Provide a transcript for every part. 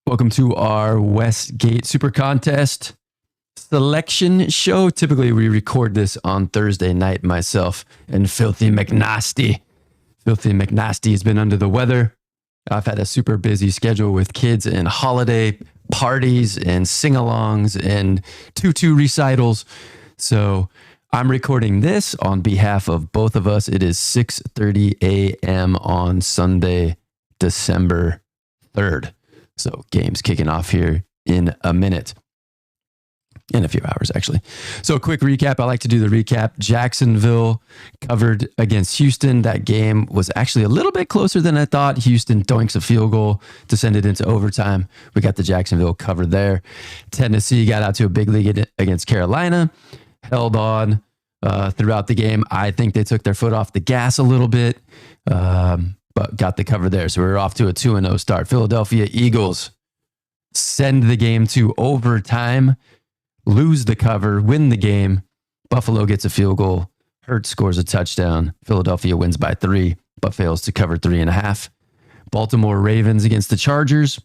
Welcome to our Westgate SuperContest selection show. Typically, we record this on Thursday night, myself and Philthy McNasty. Philthy McNasty has been under the weather. I've had a super busy schedule with kids and holiday parties and sing-alongs and tutu recitals. So I'm recording this on behalf of both of us. It is 6:30 a.m. on Sunday, December 3rd. So game's kicking off here in a minute. In a few hours, actually. So a quick recap. I like to do the recap. Jacksonville covered against Houston. That game was actually a little bit closer than I thought. Houston doinks a field goal to send it into overtime. We got the Jacksonville cover there. Tennessee got out to a big lead against Carolina. Held on throughout the game. I think they took their foot off the gas a little bit, but got the cover there. So we're off to a 2-0 start. Philadelphia Eagles send the game to overtime. Lose the cover, win the game. Buffalo gets a field goal. Hurts scores a touchdown. Philadelphia wins by 3, but fails to cover 3.5. Baltimore Ravens against the Chargers.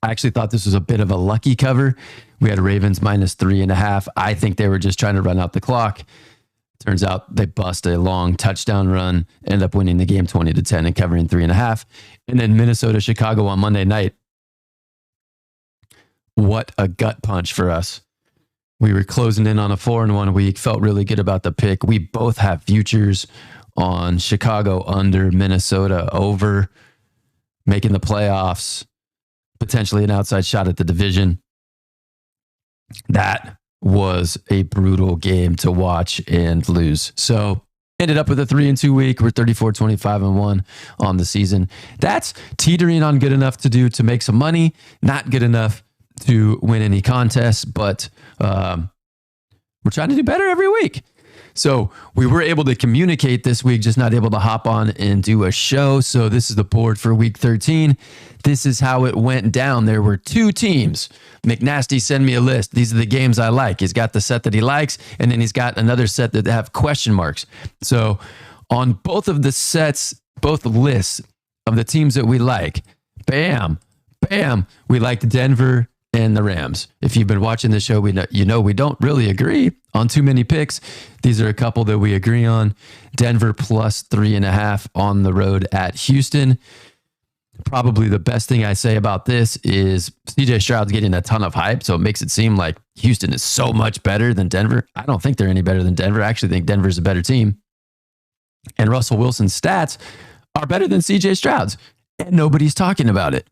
I actually thought this was a bit of a lucky cover. We had Ravens minus 3.5. I think they were just trying to run out the clock. Turns out they bust a long touchdown run, end up winning the game 20-10 and covering 3.5. And then Minnesota, Chicago on Monday night. What a gut punch for us. We were closing in on a 4-1 week, felt really good about the pick. We both have futures on Chicago under, Minnesota over, making the playoffs, potentially an outside shot at the division. That was a brutal game to watch and lose. So ended up with a 3-2 week. We're 34-25-1 on the season. That's teetering on good enough to do to make some money, not good enough to win any contests, but we're trying to do better every week. So we were able to communicate this week, just not able to hop on and do a show. So this is the board for week 13. This is how it went down. There were 2 teams. McNasty sent me a list. These are the games I like. He's got the set that he likes, and then he's got another set that have question marks. So on both of the sets, both lists of the teams that we like, bam, we liked Denver and the Rams. If you've been watching the show, we don't really agree on too many picks. These are a couple that we agree on. Denver plus 3.5 on the road at Houston. Probably the best thing I say about this is CJ Stroud's getting a ton of hype, so it makes it seem like Houston is so much better than Denver. I don't think they're any better than Denver. I actually think Denver's a better team. And Russell Wilson's stats are better than CJ Stroud's, and nobody's talking about it.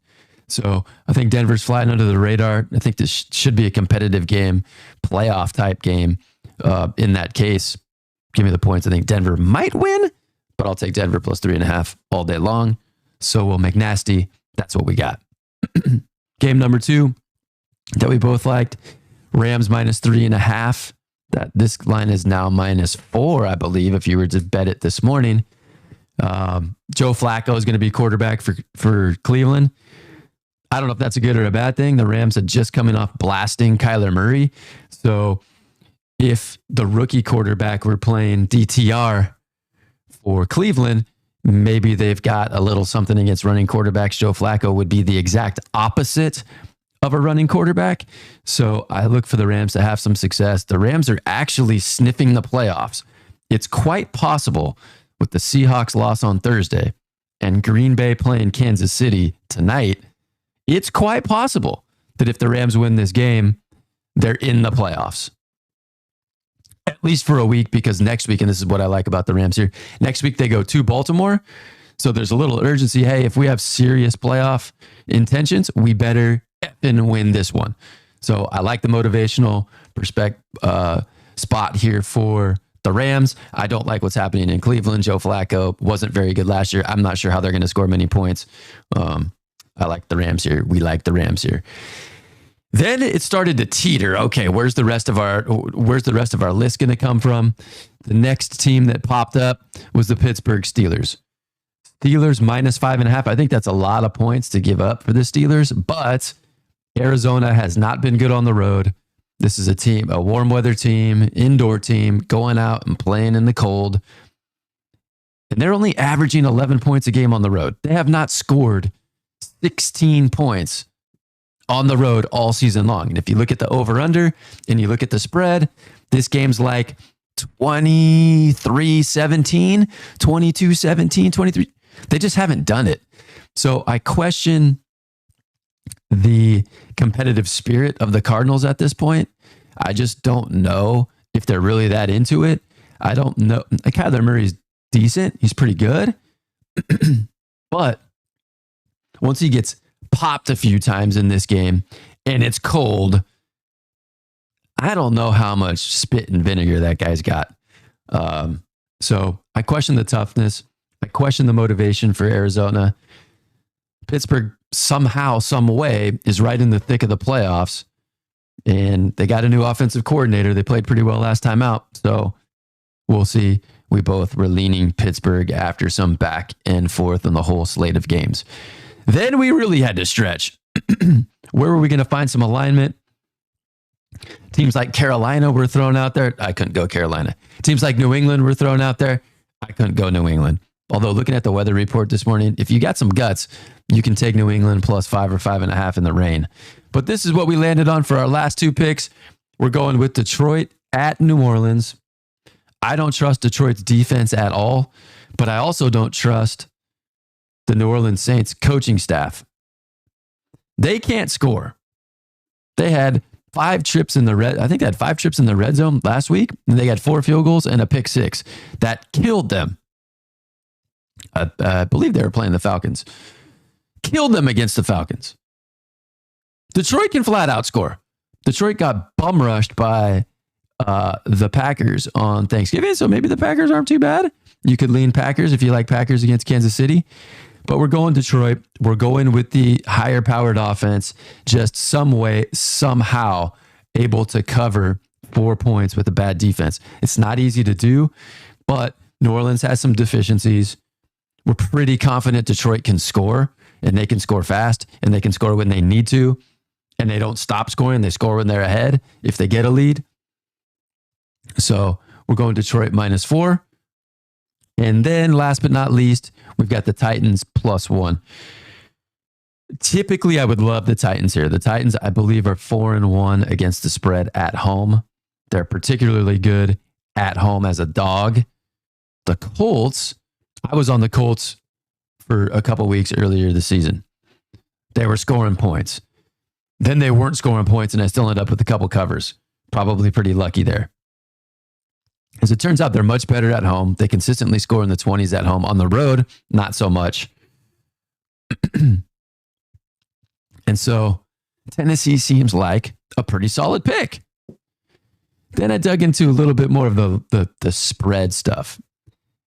So I think Denver's flying under the radar. I think this should be a competitive game, playoff type game. In that case, give me the points. I think Denver might win, but I'll take Denver plus 3.5 all day long. So will McNasty. That's what we got. Game number 2 that we both liked, Rams minus 3.5. That this line is now minus 4, I believe, if you were to bet it this morning. Joe Flacco is going to be quarterback for Cleveland. I don't know if that's a good or a bad thing. The Rams had just coming off blasting Kyler Murray. So if the rookie quarterback were playing DTR for Cleveland, maybe they've got a little something against running quarterbacks. Joe Flacco would be the exact opposite of a running quarterback. So I look for the Rams to have some success. The Rams are actually sniffing the playoffs. It's quite possible with the Seahawks loss on Thursday and Green Bay playing Kansas City tonight. It's quite possible that if the Rams win this game, they're in the playoffs. At least for a week, because next week, and this is what I like about the Rams here, next week they go to Baltimore. So there's a little urgency. Hey, if we have serious playoff intentions, we better effing win this one. So I like the motivational spot here for the Rams. I don't like what's happening in Cleveland. Joe Flacco wasn't very good last year. I'm not sure how they're going to score many points. I like the Rams here. We like the Rams here. Then it started to teeter. Okay, where's the rest of our list going to come from? The next team that popped up was the Pittsburgh Steelers. Steelers minus 5.5. I think that's a lot of points to give up for the Steelers, but Arizona has not been good on the road. This is a warm weather team, indoor team, going out and playing in the cold. And they're only averaging 11 points a game on the road. They have not scored 16 points on the road all season long. And if you look at the over-under and you look at the spread, this game's like 23-17, 22-17, 23. They just haven't done it. So I question the competitive spirit of the Cardinals at this point. I just don't know if they're really that into it. I don't know. Kyler Murray's decent. He's pretty good. But once he gets popped a few times in this game and it's cold, I don't know how much spit and vinegar that guy's got. So I question the toughness. I question the motivation for Arizona. Pittsburgh somehow, some way is right in the thick of the playoffs, and they got a new offensive coordinator. They played pretty well last time out. So we'll see. We both were leaning Pittsburgh after some back and forth on the whole slate of games. Then we really had to stretch. Where were we going to find some alignment? Teams like Carolina were thrown out there. I couldn't go Carolina. Teams like New England were thrown out there. I couldn't go New England. Although looking at the weather report this morning, if you got some guts, you can take New England plus 5 or 5.5 in the rain. But this is what we landed on for our last two picks. We're going with Detroit at New Orleans. I don't trust Detroit's defense at all, but I also don't trust the New Orleans Saints coaching staff. They can't score. They had 5 trips in the red. I think they had 5 trips in the red zone last week, and they got 4 field goals and a pick 6. That killed them. I believe they were playing the Falcons. Killed them against the Falcons. Detroit can flat out score. Detroit got bum rushed by the Packers on Thanksgiving, so maybe the Packers aren't too bad. You could lean Packers if you like Packers against Kansas City. But we're going Detroit. We're going with the higher powered offense, just some way, somehow able to cover 4 points with a bad defense. It's not easy to do, but New Orleans has some deficiencies. We're pretty confident Detroit can score, and they can score fast, and they can score when they need to, and they don't stop scoring. They score when they're ahead if they get a lead. So we're going Detroit -4. And then last but not least, we've got the Titans +1. Typically, I would love the Titans here. The Titans, I believe, are 4-1 against the spread at home. They're particularly good at home as a dog. The Colts, I was on the Colts for a couple weeks earlier this season. They were scoring points. Then they weren't scoring points, and I still ended up with a couple covers. Probably pretty lucky there. As it turns out, they're much better at home. They consistently score in the 20s at home. On the road, not so much. And so Tennessee seems like a pretty solid pick. Then I dug into a little bit more of the spread stuff.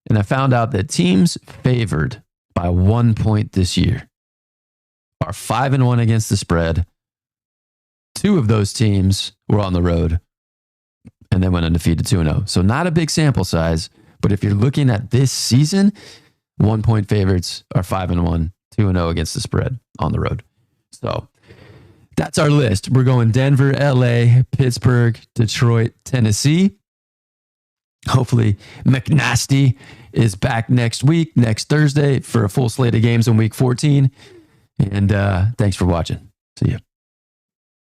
And I found out that teams favored by 1 point this year are 5-1 against the spread. 2 of those teams were on the road and then went undefeated 2-0. So not a big sample size, but if you're looking at this season, 1 point favorites are 5-1, 2-0 against the spread on the road. So that's our list. We're going Denver, LA, Pittsburgh, Detroit, Tennessee. Hopefully McNasty is back next week, next Thursday, for a full slate of games in week 14. And thanks for watching. See you.